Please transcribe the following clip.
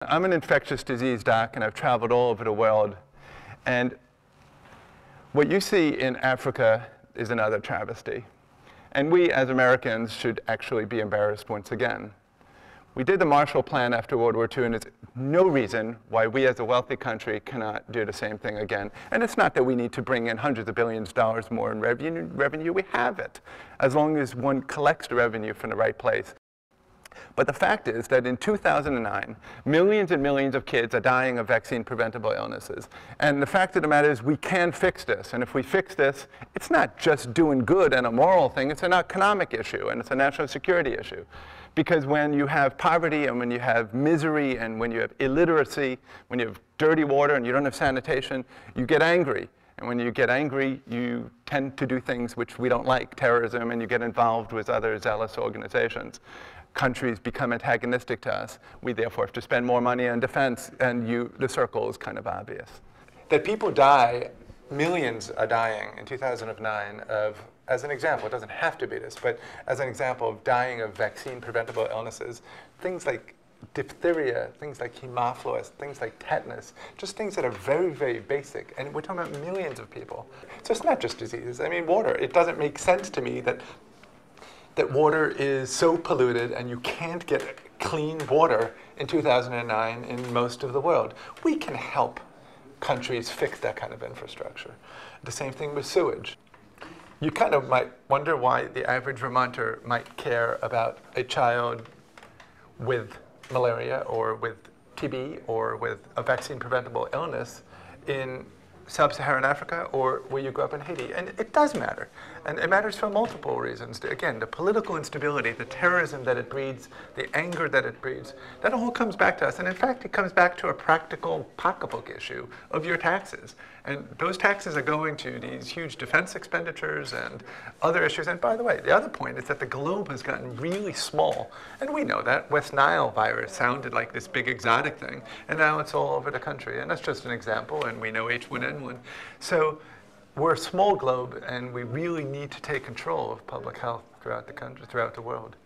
I'm an infectious disease doc, and I've traveled all over the world. And what you see in Africa is another travesty. And we, as Americans, should actually be embarrassed once again. We did the Marshall Plan after World War II, and there's no reason why we, as a wealthy country, cannot do the same thing again. And it's not that we need to bring in hundreds of billions of dollars more in revenue. We have it, as long as one collects the revenue from the right place. But the fact is that in 2009, millions and millions of kids are dying of vaccine-preventable illnesses. And the fact of the matter is we can fix this. And if we fix this, it's not just doing good and a moral thing. It's an economic issue, and it's a national security issue. Because when you have poverty, and when you have misery, and when you have illiteracy, when you have dirty water and you don't have sanitation, you get angry. And when you get angry, you tend to do things which we don't like, terrorism, and you get involved with other zealous organizations. Countries become antagonistic to us. We therefore have to spend more money on defense, and the circle is kind of obvious. That people die, millions are dying in 2009 of, as an example, it doesn't have to be this, but as an example of dying of vaccine-preventable illnesses, things like diphtheria, things like Haemophilus, things like tetanus, just things that are very, very basic. And we're talking about millions of people. So it's not just diseases. I mean, water. It doesn't make sense to me that water is so polluted and you can't get clean water in 2009 in most of the world. We can help countries fix that kind of infrastructure. The same thing with sewage. You kind of might wonder why the average Vermonter might care about a child with malaria or with TB or with a vaccine-preventable illness in sub-Saharan Africa or where you grew up in Haiti. And it does matter. And it matters for multiple reasons. Again, the political instability, the terrorism that it breeds, the anger that it breeds, that all comes back to us. And in fact, it comes back to a practical pocketbook issue of your taxes. And those taxes are going to these huge defense expenditures and other issues. And by the way, the other point is that the globe has gotten really small. And we know that. West Nile virus sounded like this big exotic thing. And now it's all over the country. And that's just an example. And we know H1N1. So we're a small globe, and we really need to take control of public health throughout the country, throughout the world.